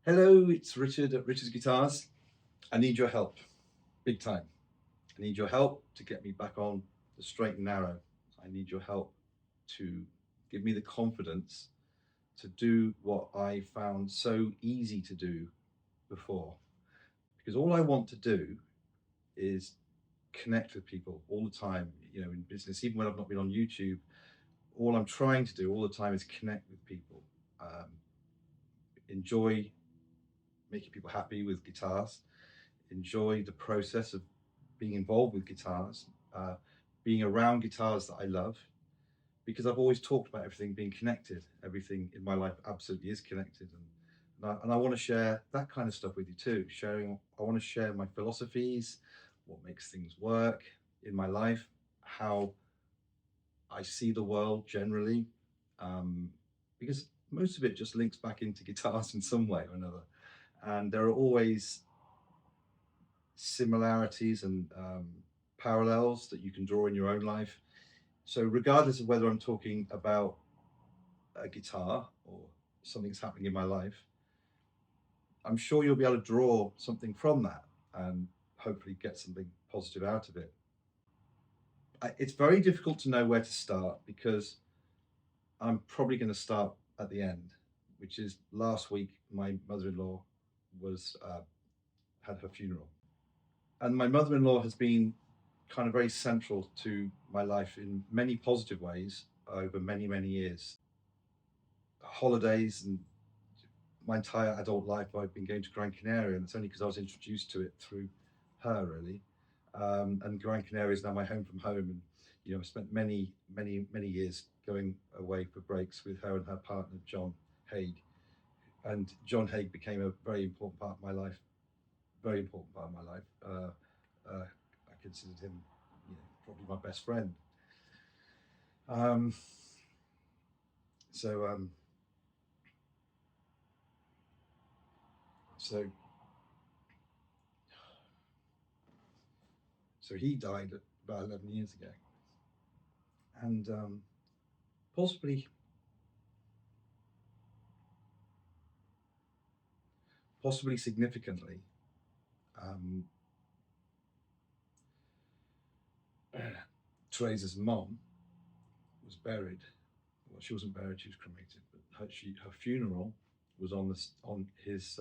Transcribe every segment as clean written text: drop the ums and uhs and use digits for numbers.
Hello, it's Richard at Richard's Guitars. I need your help, big time. I need your help to get me back on the straight and narrow. I need your help to give me the confidence to do what I found so easy to do before. Because all I want to do is connect with people all the time, in business, even when I've not been on YouTube. All I'm trying to do all the time is connect with people, enjoy making people happy with guitars, enjoy the process of being involved with guitars, uh, being around guitars that I love, because I've always talked about everything being connected. Everything in my life absolutely is connected, and I want to share that kind of stuff with you too. I want to share my philosophies, what makes things work in my life, how I see the world generally, um, because most of it just links back into guitars in some way or another, and there are always similarities and parallels that you can draw in your own life. So, regardless of whether I'm talking about a guitar or something's happening in my life, I'm sure you'll be able to draw something from that and hopefully get something positive out of it. It's very difficult to know where to start because I'm probably going to start at the end, which is last week my mother-in-law was had her funeral, and my mother-in-law has been kind of very central to my life in many positive ways over many years. Holidays and my entire adult life, I've been going to Gran Canaria, and it's only because I was introduced to it through her, really. And Gran Canaria is now my home from home, and I spent many years going away for breaks with her and her partner John Haig, and John Haig became a very important part of my life, very important part of my life. I considered him, probably my best friend. Um, so um, so so he died about 11 years ago, and possibly possibly significantly, um, Teresa's mom was buried. Well, she wasn't buried; she was cremated. But her funeral was on his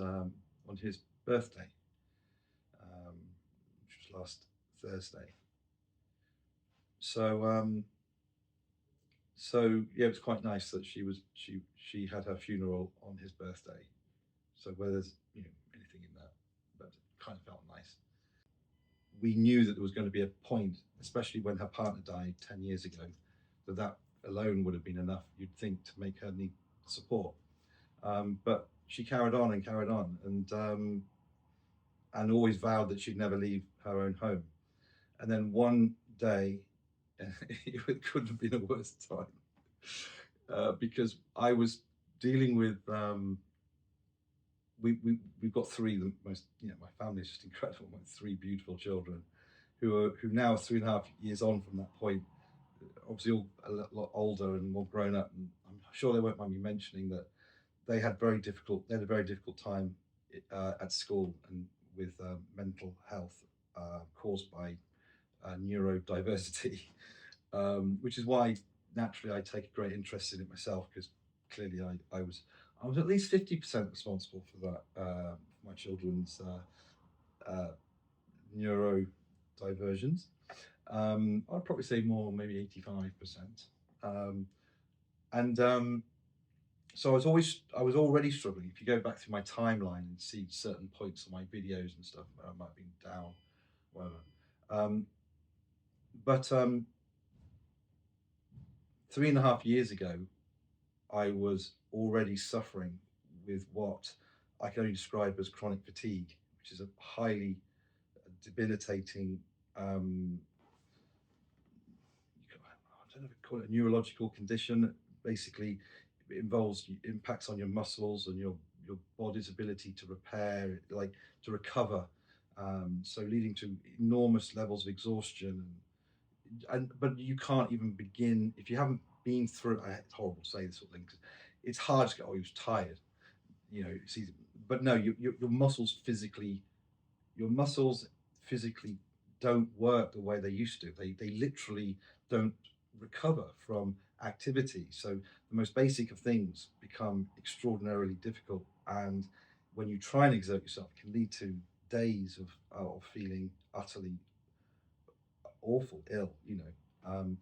birthday, which was last Thursday. So yeah, it was quite nice that she had her funeral on his birthday. So whether there's anything in that, but it kind of felt nice. We knew that there was going to be a point, especially when her partner died 10 years ago, that alone would have been enough. You'd think to make her need support, but she carried on and carried on, and always vowed that she'd never leave her own home. And then one day, it couldn't have been a worse time, because I was dealing with we've got three, the most, my family is just incredible. My three beautiful children, who now are 3.5 years on from that point, obviously all a lot older and more grown up, and I'm sure they won't mind me mentioning that they had a very difficult time at school and with mental health caused by neurodiversity, which is why naturally I take a great interest in it myself, because clearly I was at least 50% responsible for that, for my children's neurodiversions. I'd probably say more, maybe 85%. Um, and So I was already struggling. If you go back through my timeline and see certain points on my videos and stuff, where I might have been down, whatever. Um, but 3.5 years ago, I was already suffering with what I can only describe as chronic fatigue, which is a highly debilitating, I don't know if I call it a neurological condition. Basically, it involves impacts on your muscles and your body's ability to repair, like to recover. So leading to enormous levels of exhaustion, and but you can't even begin if you haven't been through. It's horrible to say this sort of thing because it's hard to go. Oh, he was tired. It's easy. but no, your muscles physically, your muscles physically don't work the way they used to. They literally don't recover from activity. So the most basic of things become extraordinarily difficult. And when you try and exert yourself, it can lead to days of feeling utterly awful, ill, you know.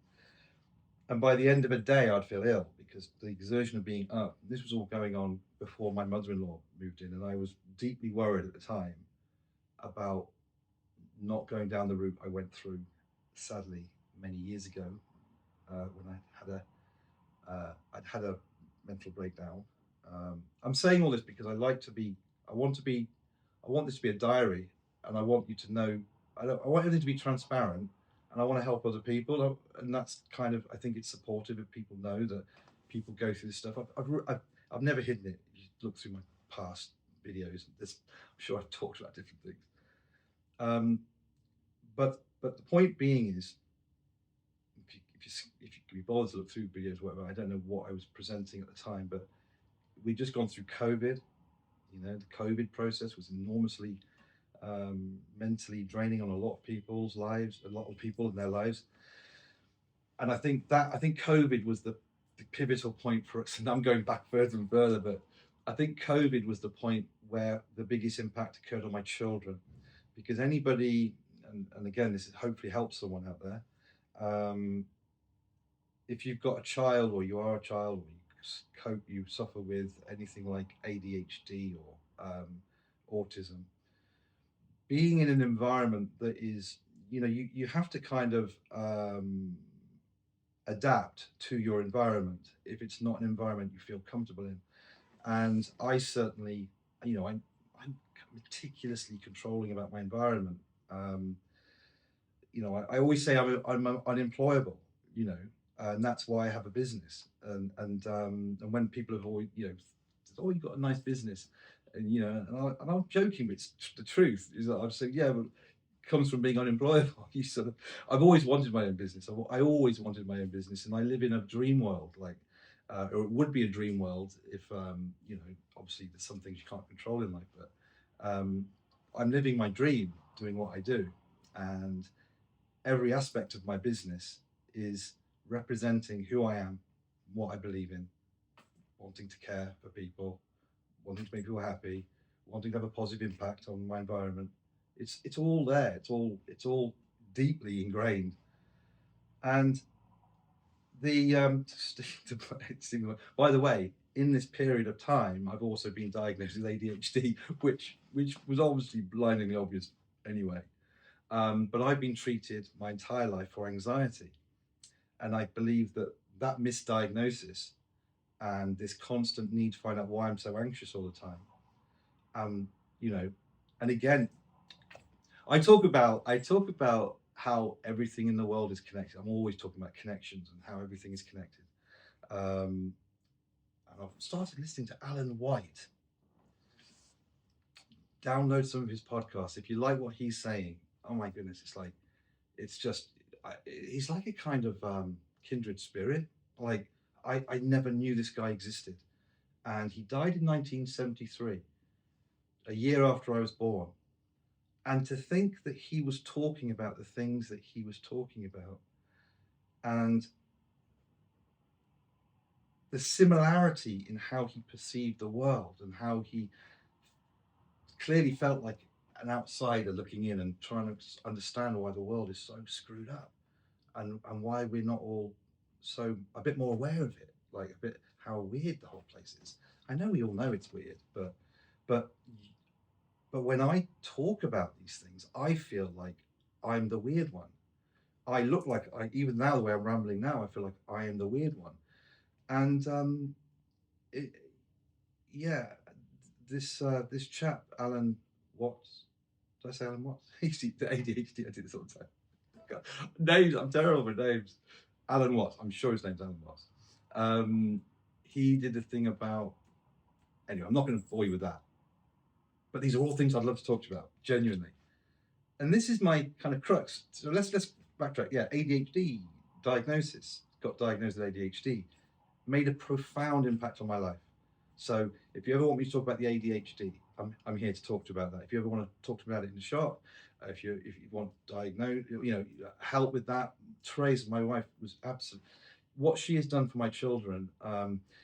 And by the end of a day, I'd feel ill because the exertion of being up. This was all going on before my mother-in-law moved in, and I was deeply worried at the time about not going down the route I went through, sadly, many years ago, when I'd had a mental breakdown. I'm saying all this because I like to be. I want to be. I want this to be a diary, and I want you to know. I want everything to be transparent, and I want to help other people. And that's kind of. I think it's supportive if people know that people go through this stuff. I've never hidden it. You look through my past videos. I'm sure I've talked about different things. But the point being is, if you can be bothered to look through videos, whatever, I don't know what I was presenting at the time, but we'd just gone through COVID. You know, the COVID process was enormously mentally draining on a lot of people's lives, a lot of people in their lives. And I think COVID was the pivotal point for us. And I'm going back further and further, but I think COVID was the point where the biggest impact occurred on my children, because anybody, and again, this hopefully helps someone out there. If you've got a child, or you are a child, or you suffer with anything like ADHD or autism, being in an environment that is, you know, you have to kind of adapt to your environment if it's not an environment you feel comfortable in. And I certainly, you know, I'm meticulously controlling about my environment. You know, I always say I'm unemployable, you know, and that's why I have a business. And when people have always, you know, said, oh, you've got a nice business, and you know, and I'm joking, but it's the truth is that I'm saying, yeah, but it comes from being unemployable. You sort of, I've always wanted my own business. I always wanted my own business, and I live in a dream world, like, or it would be a dream world if, you know, obviously there's some things you can't control in life, but I'm living my dream, doing what I do, and every aspect of my business is representing who I am, what I believe in, wanting to care for people, wanting to make people happy, wanting to have a positive impact on my environment. It's all there. It's all deeply ingrained. And the by the way, in this period of time, I've also been diagnosed with ADHD, which was obviously blindingly obvious anyway. But I've been treated my entire life for anxiety. And I believe that that misdiagnosis and this constant need to find out why I'm so anxious all the time, you know, and again, I talk about how everything in the world is connected. I'm always talking about connections and how everything is connected. And I've started listening to Alan White. Download some of his podcasts if you like what he's saying. Oh my goodness, it's just he's like a kind of kindred spirit. Like I never knew this guy existed, and he died in 1973, a year after I was born. And to think that he was talking about the things that he was talking about, and the similarity in how he perceived the world, and how he clearly felt like an outsider looking in and trying to understand why the world is so screwed up, and why we're not all so a bit more aware of it, like a bit how weird the whole place is. I know we all know it's weird, but but when I talk about these things, I feel like I'm the weird one. I look like even now the way I'm rambling now, I feel like I am the weird one. And it, yeah, this chap Alan Watts. Did I say Alan Watts? He's the ADHD. I do this all the time. God. Names. I'm terrible with names. Alan Watts. I'm sure his name's Alan Watts. He did a thing about. Anyway, I'm not going to bore you with that. But these are all things I'd love to talk to you about, genuinely. And this is my kind of crux. So let's backtrack. Yeah, ADHD diagnosis. Got diagnosed with ADHD. Made a profound impact on my life. So if you ever want me to talk about the ADHD, I'm here to talk to you about that. If you ever want to talk to me about it in the shop, if you want to diagnose, help with that. Teresa, my wife, was absolutely what she has done for my children.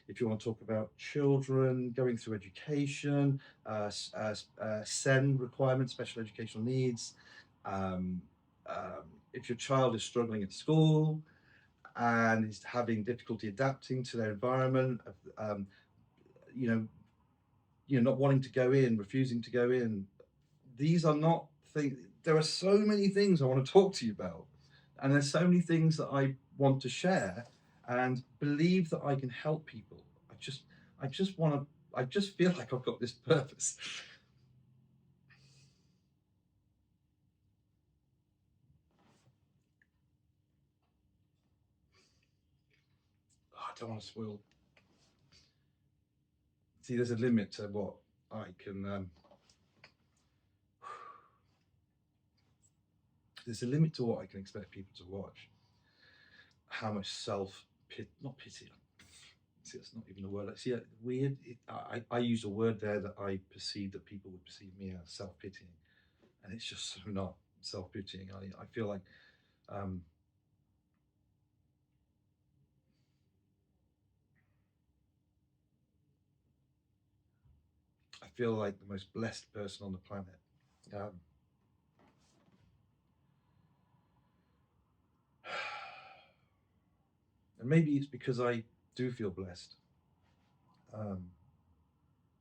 If you want to talk about children going through education, SEN requirements, special educational needs, um, if your child is struggling at school and is having difficulty adapting to their environment, um, you know, not wanting to go in, refusing to go in. These are not things. There are so many things I want to talk to you about, and there's so many things that I want to share, and believe that I can help people. I just want to. I just feel like I've got this purpose. Oh, I don't want to spoil. See, there's a limit to what I can. There's a limit to what I can expect people to watch. How much not pity. See, that's not even a word. See, weird. I used a word there that I perceived that people would perceive me as self-pitying, and it's just so not self-pitying. I feel like um, I feel like the most blessed person on the planet. Um, and maybe it's because I do feel blessed um,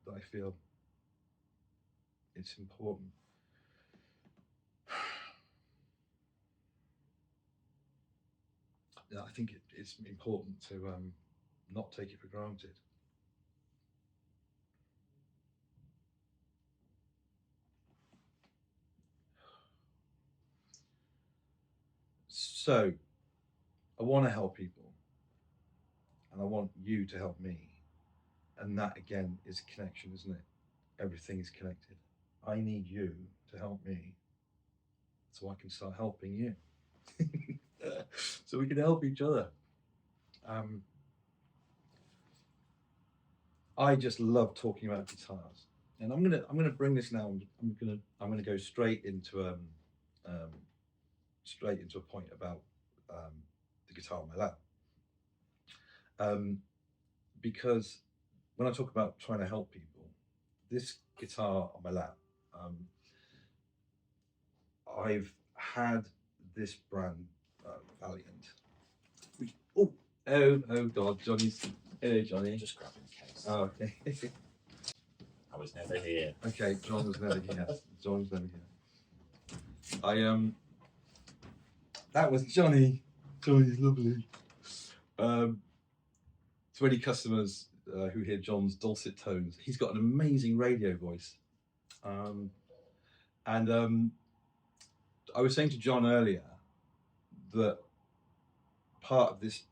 that I feel it's important. I think it's important to not take it for granted. So I want to help people, and I want you to help me. And that again is connection, isn't it? Everything is connected. I need you to help me so I can start helping you. So we can help each other. Um, I just love talking about guitars, and I'm gonna bring this now. I'm gonna go um, straight into a point about um, the guitar on my lap, because when I talk about trying to help people, this guitar on my lap, um, I've had this brand, Valiant. Oh God, Johnny's. Hello, Johnny. Just grabbing a case. Oh, okay. I was never here. Okay, John was never here. John was never here. That was Johnny. Johnny's lovely. To any customers who hear John's dulcet tones, he's got an amazing radio voice. And I was saying to John earlier that part of this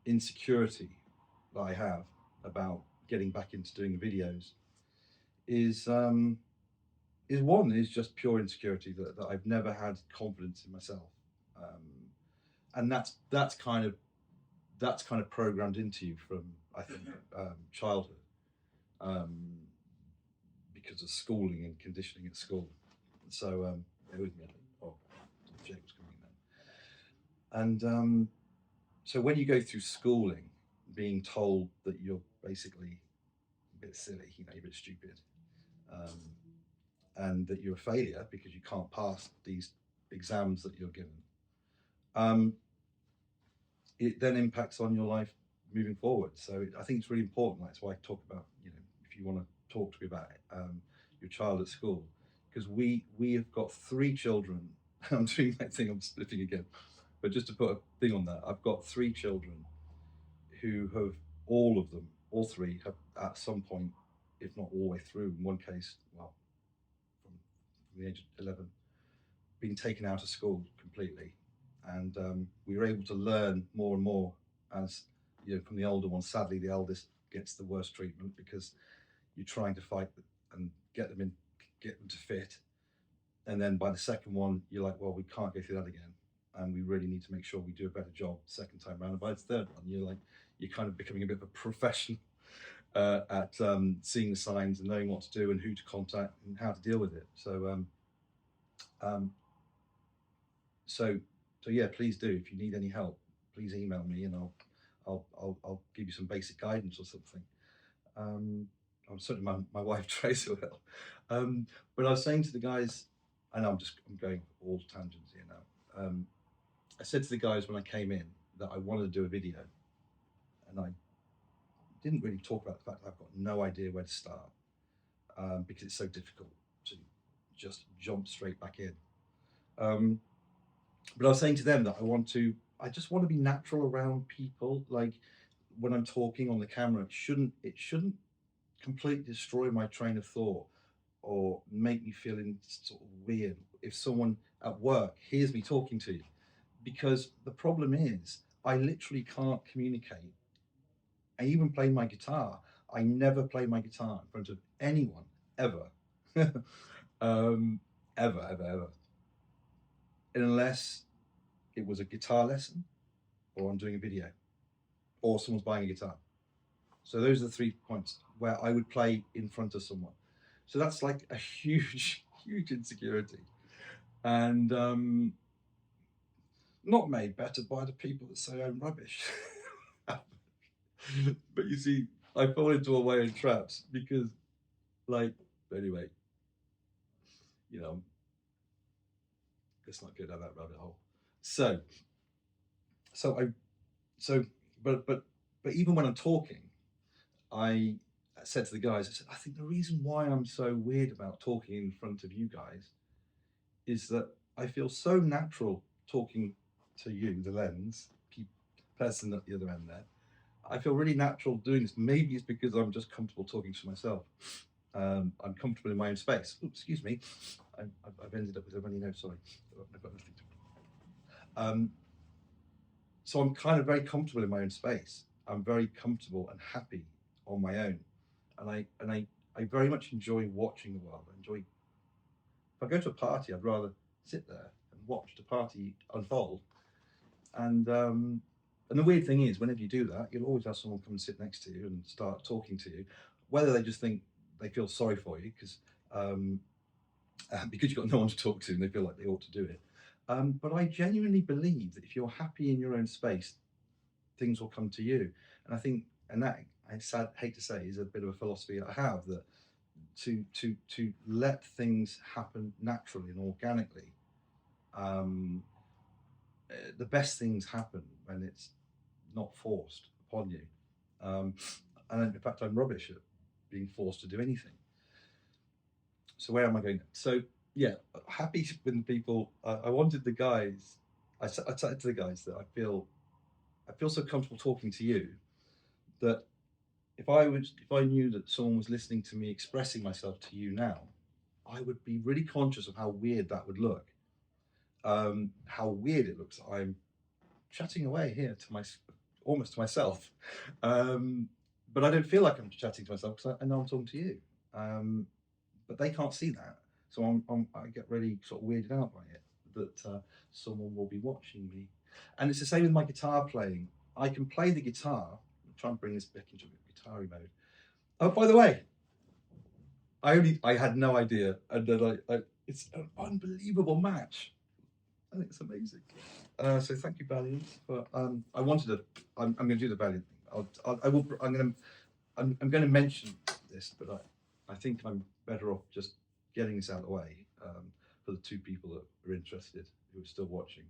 insecurity that I have about getting back into doing the videos is is just pure insecurity that I've never had confidence in myself, and that's kind of programmed into you from, I think, childhood, um, because of schooling and conditioning at school. So bear with me. Oh, Jake was coming in then. And so when you go through schooling, being told that you're basically a bit silly, you're a bit stupid, um, and that you're a failure because you can't pass these exams that you're given, um, it then impacts on your life moving forward. So I think it's really important. That's why I talk about, if you want to talk to me about your child at school, because we have got 3 children. I'm doing that thing. I'm splitting again, but just to put a thing on that, I've got 3 children who have all 3 have at some point, if not all the way through, in one case, well, from the age of 11, been taken out of school completely, and we were able to learn more and more as from the older one. Sadly, the eldest gets the worst treatment because you're trying to fight and get them to fit, and then by the second one, you're like, well, we can't go through that again, and we really need to make sure we do a better job second time around. And by the third one, you're kind of becoming a bit of a professional. at seeing the signs and knowing what to do and who to contact and how to deal with it. Um, so yeah, please do. If you need any help, please email me and I'll give you some basic guidance or something. I'm certainly my wife Tracy will. But I was saying to the guys, and I'm going all tangents here now. I said to the guys when I came in that I wanted to do a video, and I didn't really talk about the fact that I've got no idea where to start because it's so difficult to just jump straight back in. But I was saying to them that I just want to be natural around people. Like when I'm talking on the camera, it shouldn't completely destroy my train of thought or make me feel sort of weird if someone at work hears me talking to you, because the problem is I literally can't communicate. I even play my guitar. I never play my guitar in front of anyone ever. Ever, unless it was a guitar lesson or I'm doing a video or someone's buying a guitar. So those are the 3 points where I would play in front of someone. So that's like a huge insecurity, and not made better by the people that say I'm rubbish. But you see, I fall into a way of traps because, anyway, let's not go down that rabbit hole. But even when I'm talking, I said to the guys, I think the reason why I'm so weird about talking in front of you guys is that I feel so natural talking to you, the lens person at the other end there. I feel really natural doing this. Maybe it's because I'm just comfortable talking to myself. I'm comfortable in my own space. Oops, excuse me. I've ended up with a runny nose. Sorry, I've got nothing to. So I'm kind of very comfortable in my own space. I'm very comfortable and happy on my own, and I very much enjoy watching the world. I enjoy. If I go to a party, I'd rather sit there and watch the party unfold. And the weird thing is, whenever you do that, you'll always have someone come and sit next to you and start talking to you, whether they just think they feel sorry for you because you've got no one to talk to and they feel like they ought to do it. But I genuinely believe that if you're happy in your own space, things will come to you. And I think, and that hate to say, is a bit of a philosophy I have, that to let things happen naturally and organically. The best things happen when it's not forced upon you. And in fact, I'm rubbish at being forced to do anything. So where am I going? So yeah, happy with people. I wanted the guys. I said to the guys that I feel so comfortable talking to you that if I knew that someone was listening to me expressing myself to you now, I would be really conscious of how weird that would look. How weird it looks. I'm chatting away here almost to myself, but I don't feel like I'm chatting to myself because I know I'm talking to you. But they can't see that, so I get really sort of weirded out by it that someone will be watching me. And it's the same with my guitar playing. I can play the guitar. I'm trying to bring this back into guitar mode. Oh, by the way, I had no idea, and then it's an unbelievable match. I think it's amazing. So thank you, Valiant. But I'm going to do the Valiant thing. I'm going to mention this, but I think I'm better off just getting this out of the way for the 2 people that are interested who are still watching.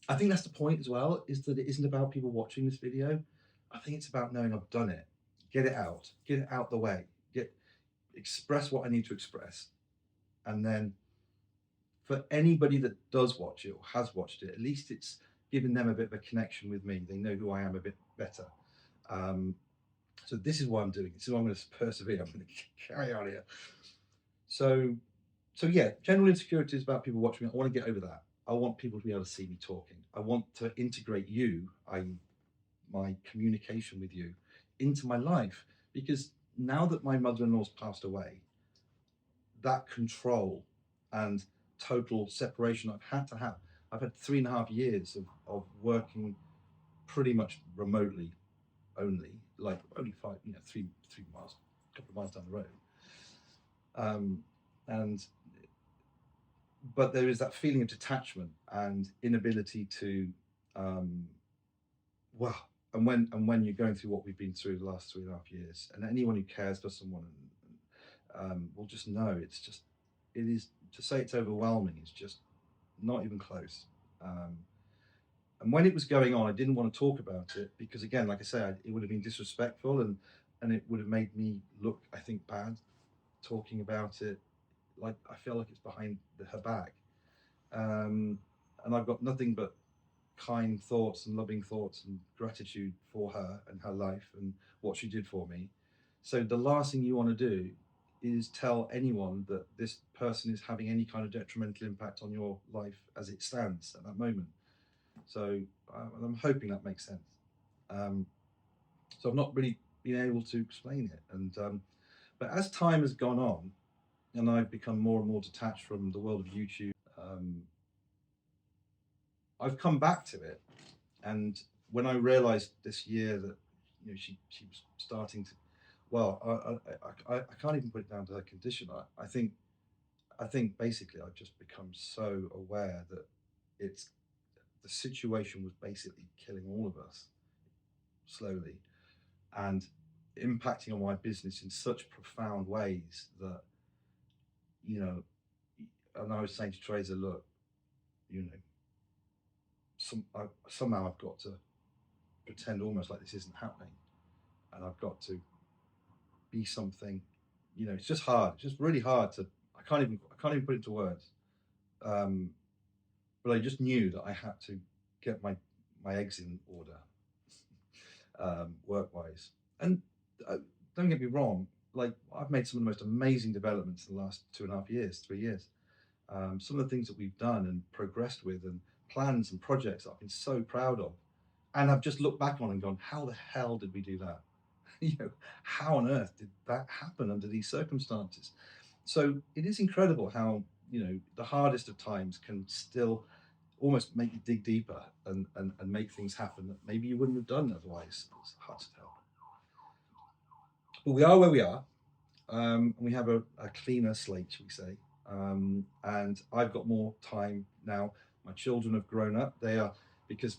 I think that's the point as well, is that it isn't about people watching this video. I think it's about knowing I've done it. Get it out the way. Express what I need to express, and then for anybody that does watch it or has watched it, at least it's given them a bit of a connection with me. They know who I am a bit better. So this is what I'm doing. This is what I'm going to persevere. I'm going to carry on here. So yeah, general insecurities about people watching me. I want to get over that. I want people to be able to see me talking. I want to integrate you, my communication with you, into my life, because now that my mother-in-law's passed away, that control and total separation I've had to have. I've had 3.5 years of working pretty much remotely only. like only 3 miles, a couple of miles down the road. And but there is that feeling of detachment and inability to, um, well, and when you're going through what we've been through the last 3.5 years, and anyone who cares for someone will just know it is, to say it's overwhelming is just not even close. Um, and when it was going on, I didn't want to talk about it because, again, like I said, it would have been disrespectful, and it would have made me look, I think, bad talking about it. Like I feel like it's behind her back, and I've got nothing but kind thoughts and loving thoughts and gratitude for her and her life and what she did for me. So the last thing you want to do is tell anyone that this person is having any kind of detrimental impact on your life as it stands at that moment. So I'm hoping that makes sense. Um, so I've not really been able to explain it, and but as time has gone on, and I've become more and more detached from the world of YouTube, I've come back to it. And when I realised this year that she was starting to, well, I can't even put it down to her condition. I think basically I've just become so aware that it's the situation was basically killing all of us slowly and impacting on my business in such profound ways that, you know, and I was saying to Teresa, look, you know, somehow I've got to pretend almost like this isn't happening, and I've got to be something. It's just hard. It's just really hard to. I can't even put it into words. Um, but I just knew that I had to get my eggs in order, work wise. And don't get me wrong. Like I've made some of the most amazing developments in the last 2.5 years, 3 years. Some of the things that we've done and progressed with, and plans and projects that I've been so proud of, and I've just looked back on and gone, how the hell did we do that? How on earth did that happen under these circumstances? So it is incredible how, the hardest of times can still almost make you dig deeper and make things happen that maybe you wouldn't have done otherwise. It's hard to tell. But we are where we are. And we have a cleaner slate, shall we say. And I've got more time now. My children have grown up. They are, because,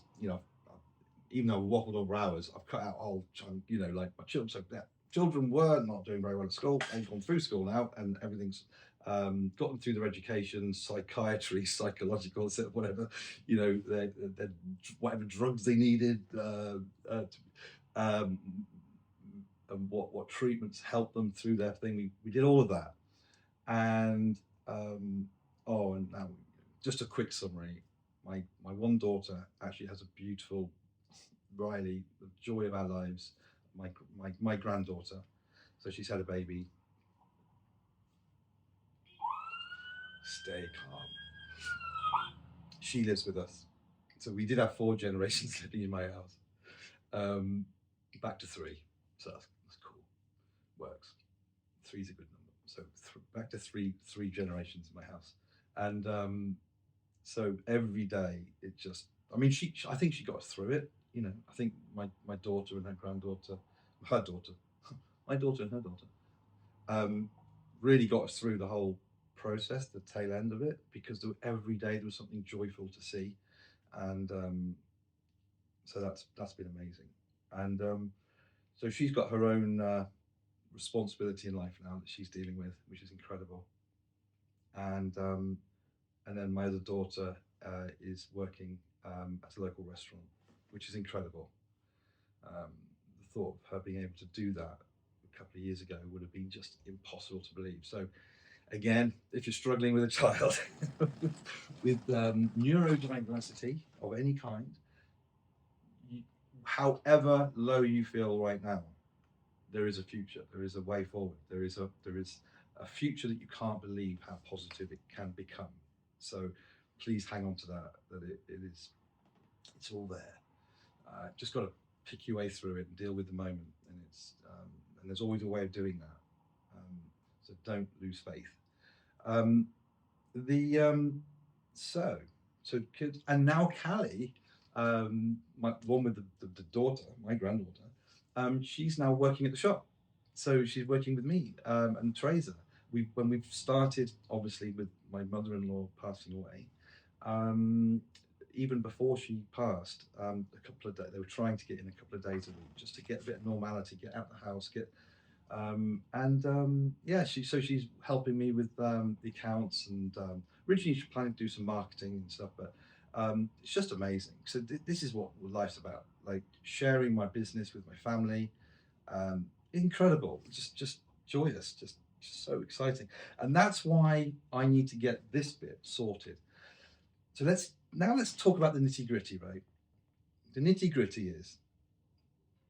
even though I waffled over hours, I've cut out a whole chunk, like my children. So yeah, children were not doing very well at school. They've gone through school now, and everything's got them through their education, psychiatry, psychological, whatever, they're whatever drugs they needed, um, and what treatments helped them through their thing. We did all of that, and and now just a quick summary. My one daughter actually has a beautiful Riley, the joy of our lives, my granddaughter. So she's had a baby. Stay calm. She lives with us. So we did have 4 generations living in my house. Back to 3. So that's cool. Works. 3's a good number. So back to three generations in my house. And so every day it just, I mean, I think she got us through it. I think my daughter and her granddaughter, her daughter, my daughter and her daughter, really got us through the whole process, the tail end of it, because every day there was something joyful to see, and so that's been amazing. And so she's got her own responsibility in life now that she's dealing with, which is incredible. And then my other daughter is working at a local restaurant, which is incredible. The thought of her being able to do that a couple of years ago would have been just impossible to believe. So again, if you're struggling with a child with neurodiversity of any kind, however low you feel right now, there is a future. There is a way forward. There is a future that you can't believe how positive it can become. So please hang on to that. That it's all there. Just got to pick your way through it and deal with the moment. And there's always a way of doing that. So don't lose faith. So kids, and now Callie, my one with the daughter, my granddaughter, she's now working at the shop. So she's working with me and Teresa. When we've started, obviously, with my mother-in-law passing away, um, even before she passed, a couple of days, they were trying to get in a couple of days a week just to get a bit of normality, get out the house, get yeah, she's helping me with the accounts and originally she was planning to do some marketing and stuff, but it's just amazing. So this is what life's about, like sharing my business with my family. Incredible, just joyous, just so exciting, and that's why I need to get this bit sorted. So let's talk about the nitty gritty, right? The nitty gritty is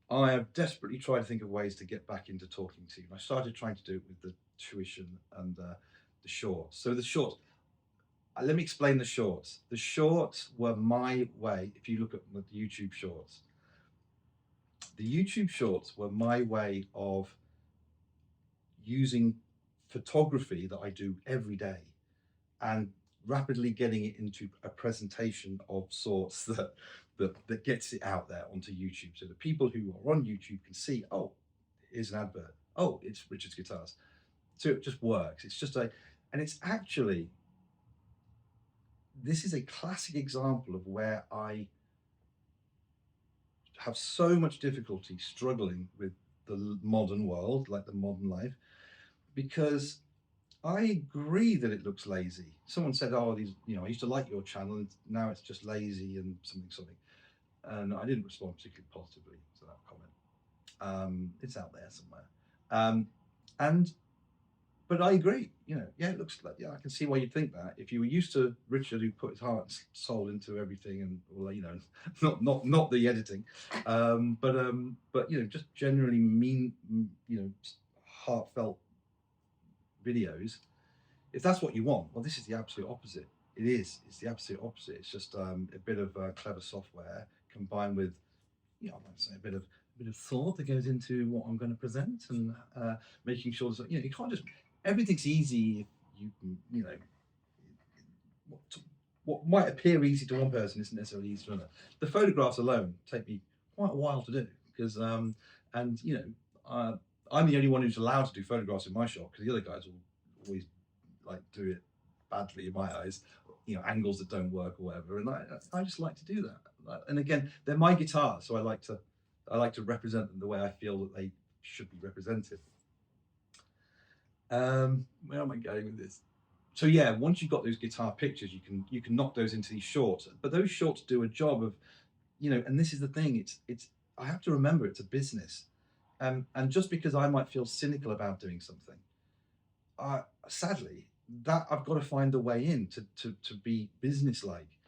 I have desperately tried to think of ways to get back into talking to you. I started trying to do it with the tuition and the shorts. So the shorts, let me explain the shorts. The shorts were my way. If you look at the YouTube shorts, the YouTube shorts were my way of using photography that I do every day and rapidly getting it into a presentation of sorts that gets it out there onto YouTube, so the people who are on YouTube can see, oh, here's an advert. Oh, it's Richard's Guitars. So it just works. It's just and it's actually, this is a classic example of where I have so much difficulty struggling with the modern world, like the modern life, because I agree that it looks lazy. Someone said, "Oh, I used to like your channel, and now it's just lazy and something." And I didn't respond particularly positively to that comment. It's out there somewhere, and but I agree. Yeah, it looks like, yeah, I can see why you'd think that. If you were used to Richard, who put his heart and soul into everything, and well, not the editing, but just generally heartfelt videos. If that's what you want, well, this is the absolute opposite. It is. It's the absolute opposite. It's just a bit of clever software combined with, I might say, a bit of thought that goes into what I'm going to present, and making sure that you can't just, everything's easy if you know what might appear easy to one person isn't necessarily easy to another. The photographs alone take me quite a while to do because and I'm the only one who's allowed to do photographs in my shop, because the other guys will always like do it badly in my eyes, angles that don't work or whatever, and I just like to do that. And again, they're my guitars, so I like to represent them the way I feel that they should be represented. Where am I going with this? So yeah, once you've got those guitar pictures, you can knock those into these shorts, but those shorts do a job of, and this is the thing, it's I have to remember it's a business, and just because I might feel cynical about doing something, sadly, that I've got to find a way in to be businesslike.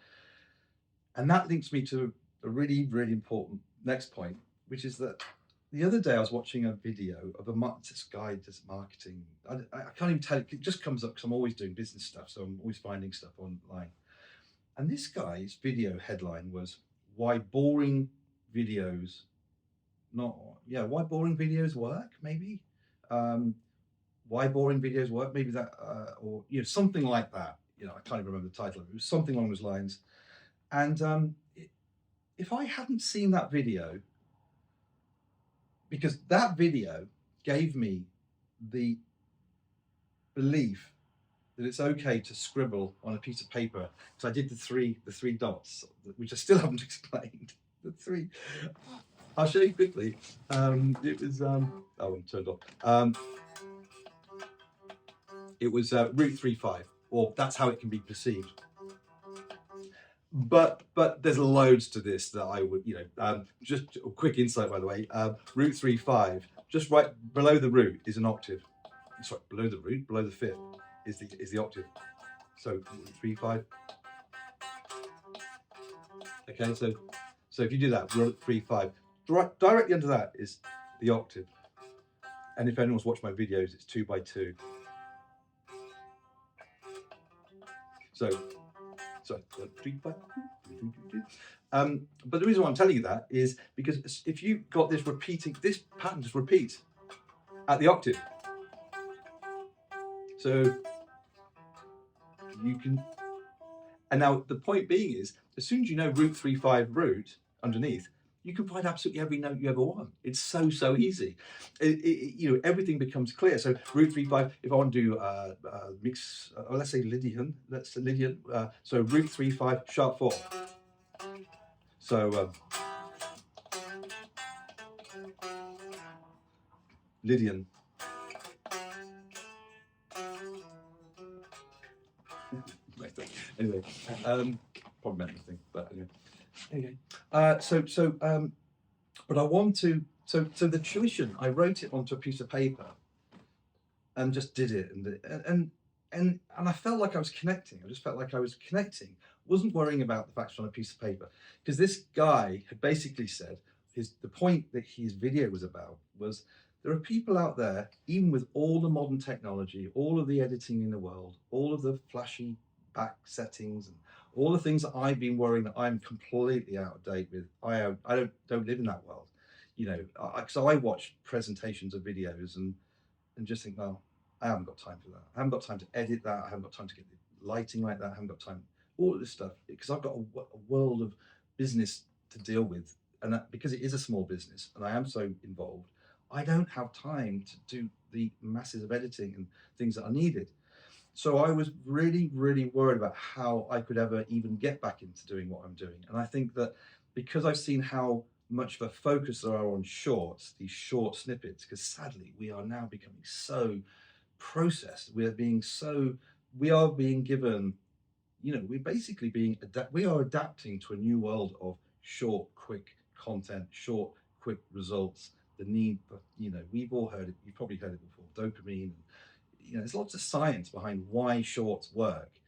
And that links me to a really, really important next point, which is that the other day I was watching a video of this guy does marketing. I can't even tell, it just comes up because I'm always doing business stuff, so I'm always finding stuff online. And this guy's video headline was, why boring videos work, maybe. Why boring videos work, maybe that, or something like that. I can't even remember the title of it. It was something along those lines. And if I hadn't seen that video, because that video gave me the belief that it's okay to scribble on a piece of paper. So I did the three dots, which I still haven't explained. The three. I'll show you quickly. It was I'm turned off. It was root 3-5, or that's how it can be perceived. But there's loads to this that I would, just a quick insight, by the way. Root 3-5, just right below the root is an octave. Sorry, below the root, below the fifth is the octave. So 3-5. Okay, so if you do that, root 3-5, directly under that is the octave. And if anyone's watched my videos, it's 2x2. So 3-5. But the reason why I'm telling you that is because if you've got this pattern just repeats at the octave. So you can, and now the point being is, as soon as you know root 3-5 root underneath, you can find absolutely every note you ever want. It's so easy. Everything becomes clear. So root 3/5. If I want to do mix, let's say Lydian. Let's say Lydian. So root 3/5 sharp 4. So Lydian. Anyway, probably meant nothing, but anyway. Okay. But I want to. So the tuition, I wrote it onto a piece of paper, and just did it, and I felt like I was connecting. I just felt like I was connecting. Wasn't worrying about the facts on a piece of paper, because this guy had basically said the point that his video was about was there are people out there, even with all the modern technology, all of the editing in the world, all of the flashy back settings, and all the things that I've been worrying that I'm completely out of date with. I don't live in that world, so I watch presentations of videos and just think, well, I haven't got time for that. I haven't got time to edit that. I haven't got time to get the lighting like that. I haven't got time, all of this stuff, because I've got a world of business to deal with. And that, because it is a small business and I am so involved, I don't have time to do the masses of editing and things that are needed. So I was really, really worried about how I could ever even get back into doing what I'm doing. And I think that because I've seen how much of a focus there are on shorts, these short snippets, because sadly we are now becoming so processed. We are being given, we're basically we are adapting to a new world of short, quick content, short, quick results. The need for, we've all heard it, you've probably heard it before, dopamine. There's lots of science behind why shorts work.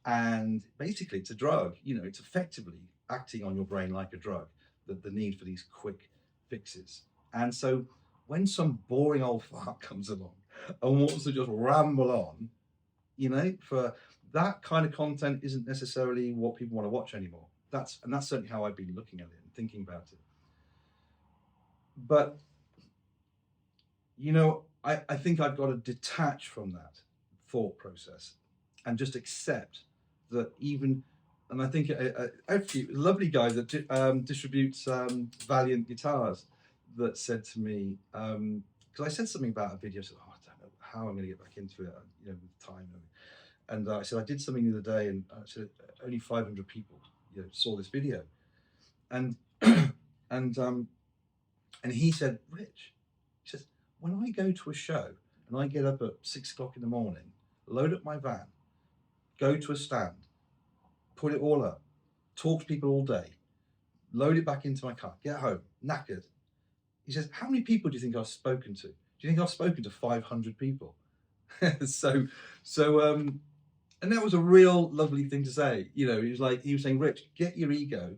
And basically it's a drug, it's effectively acting on your brain like a drug, the need for these quick fixes. And so when some boring old fart comes along and wants to just ramble on, for that kind of content isn't necessarily what people want to watch anymore. That's certainly how I've been looking at it and thinking about it. But I think I've got to detach from that thought process and just accept that and I think actually a lovely guy that distributes Valiant guitars that said to me, because I said something about a video, I said, I don't know how I'm going to get back into it, with time. And I said, I did something the other day, and I said, only 500 people, saw this video. And and he said, Rich, he says, when I go to a show and I get up at 6 o'clock in the morning, load up my van, go to a stand, put it all up, talk to people all day, load it back into my car, get home, knackered. He says, how many people do you think I've spoken to? Do you think I've spoken to 500 people? so, and that was a real lovely thing to say. He was saying, Rich, get your ego,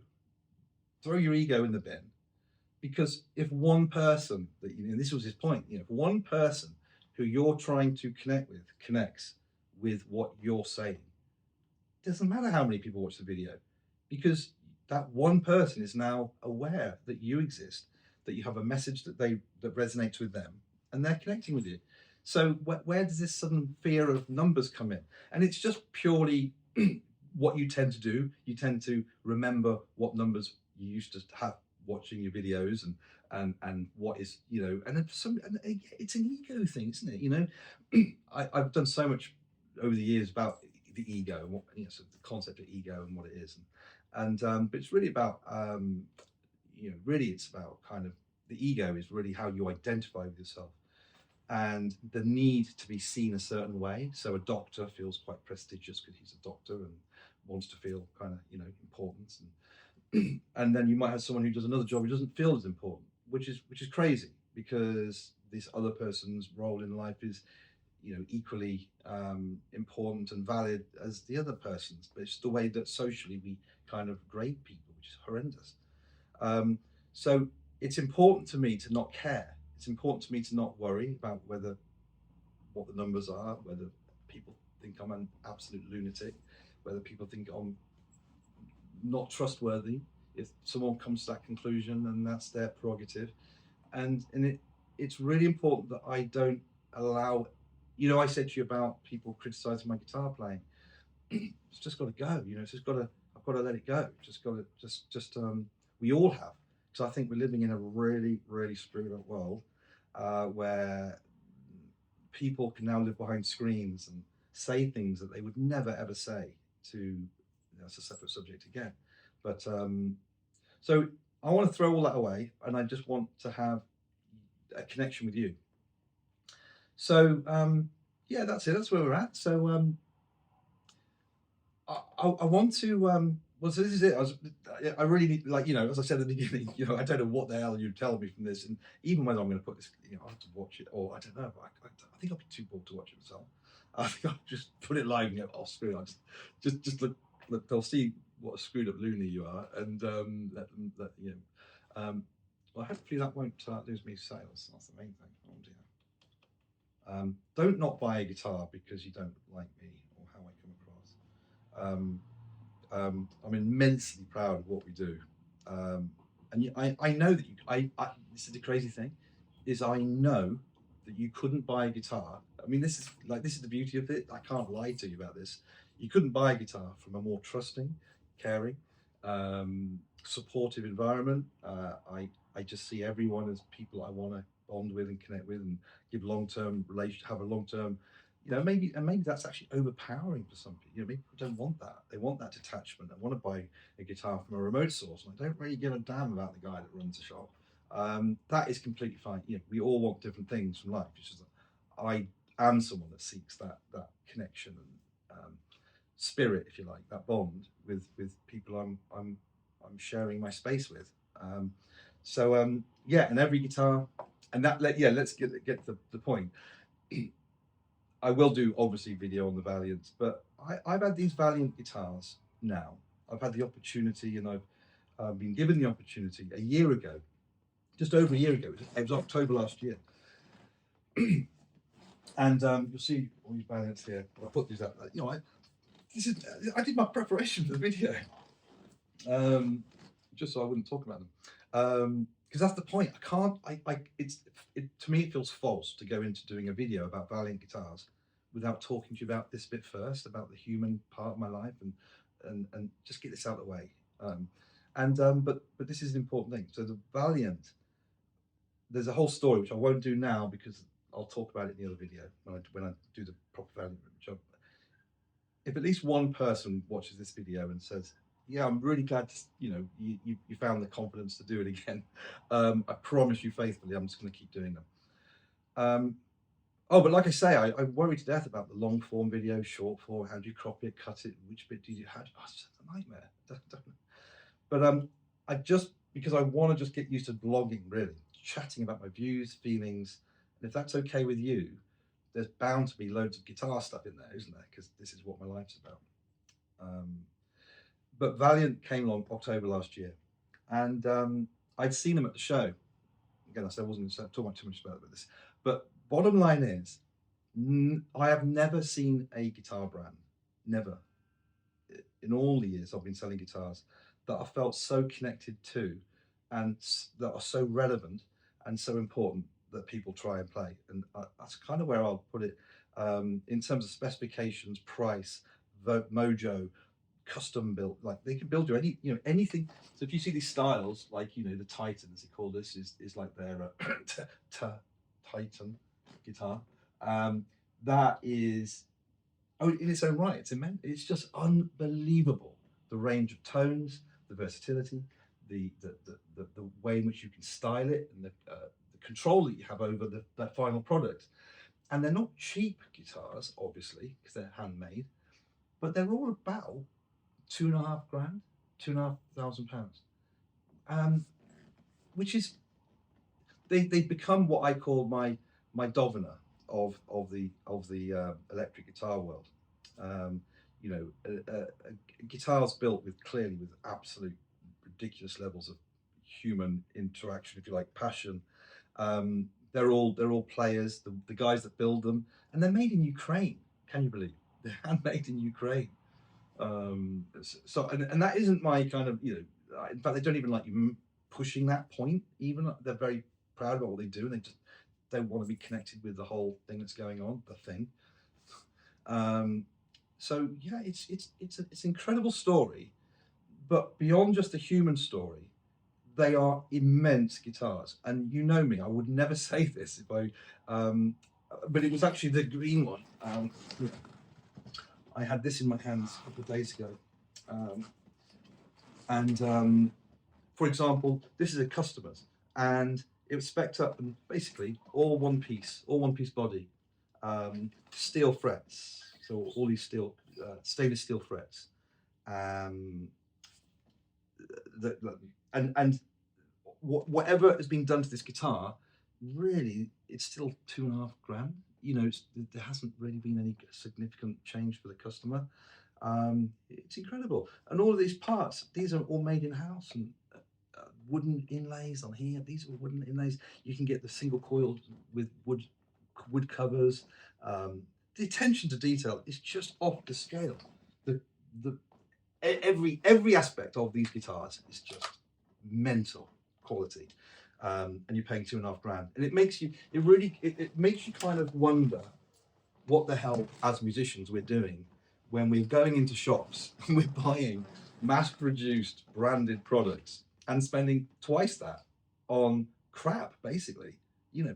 throw your ego in the bin. Because if one person, this was his point, if one person who you're trying to connect with connects with what you're saying, it doesn't matter how many people watch the video, because that one person is now aware that you exist, that you have a message that resonates with them, and they're connecting with you. So where does this sudden fear of numbers come in? And it's just purely what you tend to do. You tend to remember what numbers you used to have watching your videos, and what is, and it's an ego thing, isn't it? I've done so much over the years about the ego and what, so the concept of ego and what it is, and but it's really about really it's about kind of, the ego is really how you identify with yourself and the need to be seen a certain way. So a doctor feels quite prestigious because he's a doctor and wants to feel kind of important, and then you might have someone who does another job who doesn't feel as important, which is crazy, because this other person's role in life is equally important and valid as the other person's, but it's the way that socially we kind of grade people, which is horrendous. So it's important to me to not care. It's important to me to not worry about what the numbers are, whether people think I'm an absolute lunatic, whether people think I'm not trustworthy. If someone comes to that conclusion, then that's their prerogative. And it's really important that I don't allow, I said to you about people criticizing my guitar playing. It's just got to go, it's just got to, I've got to let it go. Just got to, we all have, because I think we're living in a really, really screwed up world where people can now live behind screens and say things that they would never ever say to. That's a separate subject again, but so I want to throw all that away, and I just want to have a connection with you. So yeah, that's it. That's where we're at. So I want to. Well, so this is it. I really need, like, as I said at the beginning, I don't know what the hell you tell me from this, and even whether I'm going to put this, I have to watch it, or I don't know. But I think I'll be too bored to watch it myself. I think I'll just put it live and go, oh, screw it. Just look. They'll see what a screwed up loony you are, and let them, well, hopefully that won't lose me sales. That's the main thing. Oh dear. Don't not buy a guitar because you don't like me or how I come across. I'm immensely proud of what we do, and I know that this is the crazy thing, is I know that you couldn't buy a guitar. I mean, this is the beauty of it. I can't lie to you about this. You couldn't buy a guitar from a more trusting, caring, supportive environment. I just see everyone as people I want to bond with and connect with, and give long-term relationship, have a long-term, maybe that's actually overpowering for some people. Maybe people don't want that. They want that detachment. They want to buy a guitar from a remote source, and I don't really give a damn about the guy that runs the shop. That is completely fine. We all want different things from life. It's just that I am someone that seeks that connection and spirit, if you like, that bond with people I'm sharing my space with. Yeah, and every guitar, and let's get to the point. I will do obviously video on the Valiant, but I've had these Valiant guitars now. I've had the opportunity, and I've been given the opportunity a year ago, just over a year ago. It was October last year. And you'll see all these Valiants here. I put these up. I did my preparation for the video, just so I wouldn't talk about them. Because that's the point. I can't. To me, it feels false to go into doing a video about Valiant guitars without talking to you about this bit first, about the human part of my life, and just get this out of the way. But this is an important thing. So the Valiant, there's a whole story which I won't do now because I'll talk about it in the other video when I do the proper Valiant. If at least one person watches this video and says, yeah, I'm really glad you found the confidence to do it again. I promise you faithfully, I'm just going to keep doing them. But like I say, I worry to death about the long form video, short form. How do you crop it, cut it? Which bit do you do? It's a nightmare. But because I want to just get used to blogging, really, chatting about my views, feelings, and if that's okay with you, there's bound to be loads of guitar stuff in there, isn't there? Because this is what my life's about. But Valiant came along October last year, and I'd seen them at the show. Again, I said I wasn't going to talk too much about this, but bottom line is, I have never seen a guitar brand, never, in all the years I've been selling guitars, that I felt so connected to, and that are so relevant and so important that people try and play. And that's kind of where I'll put it in terms of specifications, price, mojo, custom built. Like they can build you anything. So if you see these styles, like the Titan, as they call this, is like their Titan guitar. That is, in its own right, it's immense. It's just unbelievable. The range of tones, the versatility, the way in which you can style it, and the control that you have over that final product. And they're not cheap guitars, obviously, because they're handmade, but they're all about £2,500, £2,500, which is they've become what I call my Doviner of the electric guitar world. Guitars built with absolute ridiculous levels of human interaction, if you like, passion. They're all players, the guys that build them, and they're made in Ukraine. Can you believe they're handmade in Ukraine? And that isn't my kind of in fact, they don't even like pushing that point. Even they're very proud about what they do, and they just don't want to be connected with the whole thing that's going on. The thing. So yeah, it's an incredible story, but beyond just the human story, they are immense guitars, and you know me, I would never say this if I, but it was actually the green one. I had this in my hands a couple of days ago, and for example, this is a customer's, and it was spec'd up and basically all one piece body, steel frets, so all these stainless steel frets, um, and whatever has been done to this guitar, really, it's still £2.5 grand. You know, there hasn't really been any significant change for the customer. It's incredible, and all of these parts, these are all made in house, and wooden inlays on here. These are wooden inlays. You can get the single coil with wood covers. The attention to detail is just off the scale. The every aspect of these guitars is just mental quality, and you're paying £2.5 grand, and it makes you it makes you kind of wonder what the hell as musicians we're doing when we're going into shops and we're buying mass-produced branded products and spending twice that on crap, basically. You know,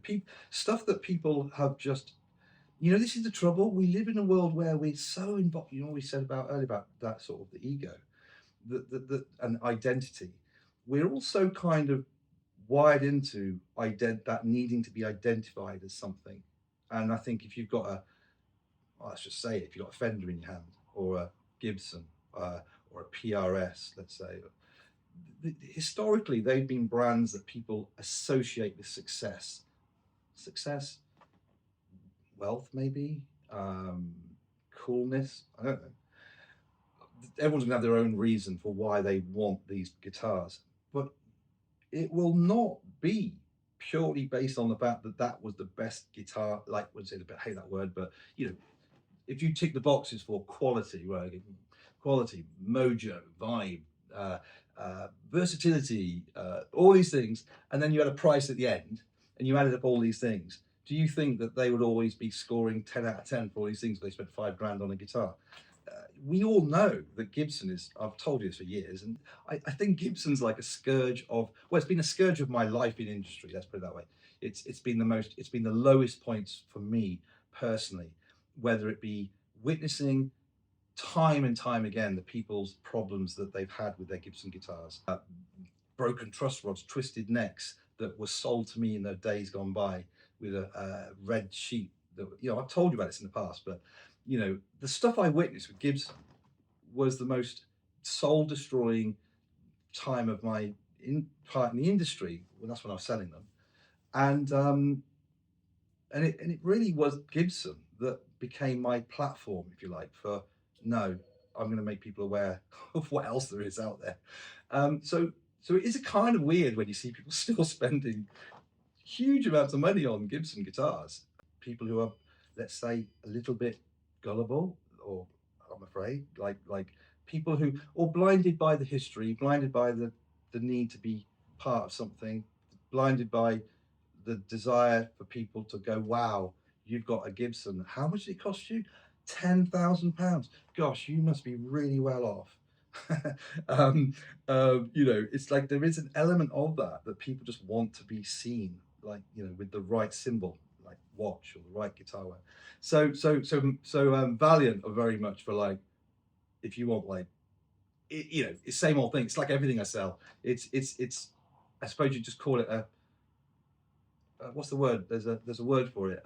stuff that people have just, you know, this is the trouble. We live in a world where we're so involved. You know, we said about earlier about that sort of the ego, and identity. We're also kind of wired into that needing to be identified as something. And I think if you've got let's just say it, if you've got a Fender in your hand, or a Gibson, or a PRS, let's say, historically they've been brands that people associate with success, wealth, maybe, coolness. I don't know. Everyone's gonna have their own reason for why they want these guitars, but it will not be purely based on the fact that that was the best guitar. Like, would say, I hate that word, but you know, if you tick the boxes for quality, right? Quality, mojo, vibe, versatility, all these things, and then you had a price at the end, and you added up all these things. Do you think that they would always be scoring 10 out of 10 for all these things if they spent £5 on a guitar? We all know that Gibson is, I've told you this for years, and I think Gibson's like a scourge of, well, it's been a scourge of my life in industry, let's put it that way. It's been the lowest points for me personally, whether it be witnessing time and time again the people's problems that they've had with their Gibson guitars, broken truss rods, twisted necks that were sold to me in the days gone by with a red sheet. That, you know, I've told you about this in the past, but you know, the stuff I witnessed with Gibson was the most soul-destroying time of my part in the industry. Well, that's when I was selling them, and it really was Gibson that became my platform, if you like, for no, I'm going to make people aware of what else there is out there. So it is a kind of weird when you see people still spending huge amounts of money on Gibson guitars. People who are, let's say, a little bit gullible, or I'm afraid, like people who, or blinded by the history, blinded by the need to be part of something, blinded by the desire for people to go, wow, you've got a Gibson. How much did it cost you? £10,000. Gosh, you must be really well off. You know, it's like there is an element of that people just want to be seen, like, you know, with the right symbol, like watch, or the right guitar wear. So Valiant are very much for, like, if you want, like, you know, it's same old thing. It's like everything I sell. It's I suppose you just call it a what's the word? There's a word for it.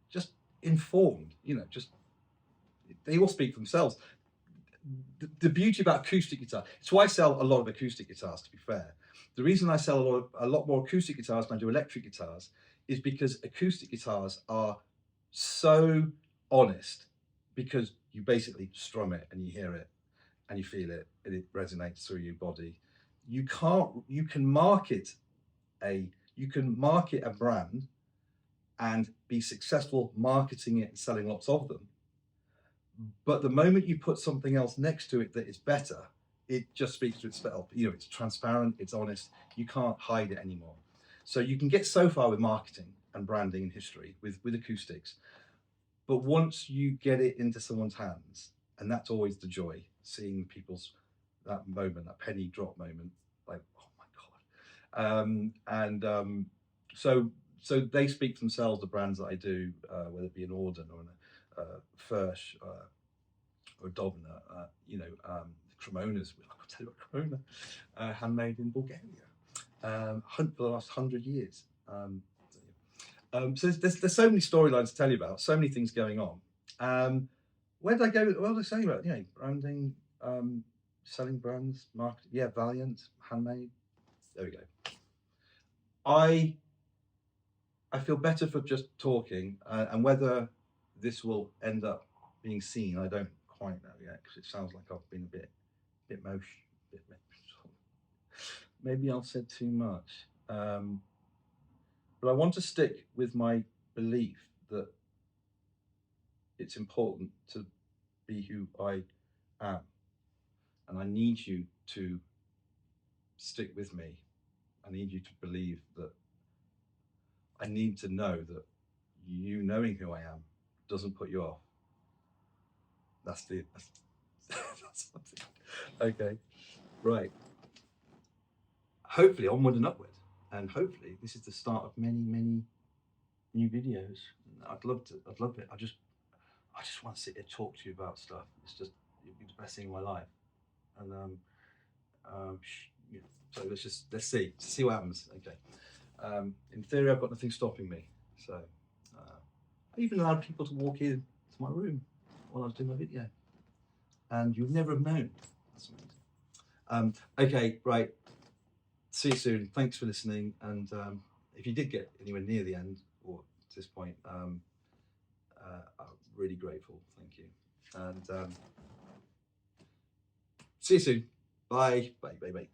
Just informed. You know, just they all speak for themselves. The beauty about acoustic guitar. It's why I sell a lot of acoustic guitars. To be fair, the reason I sell a lot more acoustic guitars than I do electric guitars is because acoustic guitars are so honest, because you basically strum it and you hear it and you feel it and it resonates through your body. You can market a brand and be successful marketing it and selling lots of them, but the moment you put something else next to it that is better, it just speaks to itself. You know, it's transparent, it's honest, you can't hide it anymore. So you can get so far with marketing and branding and history with acoustics, but once you get it into someone's hands, and that's always the joy, seeing people's that moment, that penny drop moment, like, oh my God. So they speak for themselves, the brands that I do, whether it be an Auden or an Fersh or a Dobner, Cremona's, I'll tell you what, Cremona, handmade in Bulgaria for the last 100 years. So there's so many storylines to tell you about, so many things going on. Where did I go? What was I saying about, branding, selling brands, marketing? Yeah, Valiant, handmade. There we go. I feel better for just talking, and whether this will end up being seen, I don't quite know yet, because it sounds like I've been a bit maybe I've said too much. But I want to stick with my belief that it's important to be who I am. And I need you to stick with me. I need you to believe that. I need to know that you knowing who I am doesn't put you off. That's okay. Right. Hopefully onward and upward. And hopefully this is the start of many, many new videos. I'd love it. I just want to sit here and talk to you about stuff. It'd be the best thing in my life. And so let's see what happens. Okay. In theory, I've got nothing stopping me. So I even allowed people to walk in to my room while I was doing my video, and you'd never have known. That's amazing. Okay, right. See you soon. Thanks for listening. And if you did get anywhere near the end or to this point, I'm really grateful. Thank you. And see you soon. Bye. Bye. Bye. Bye.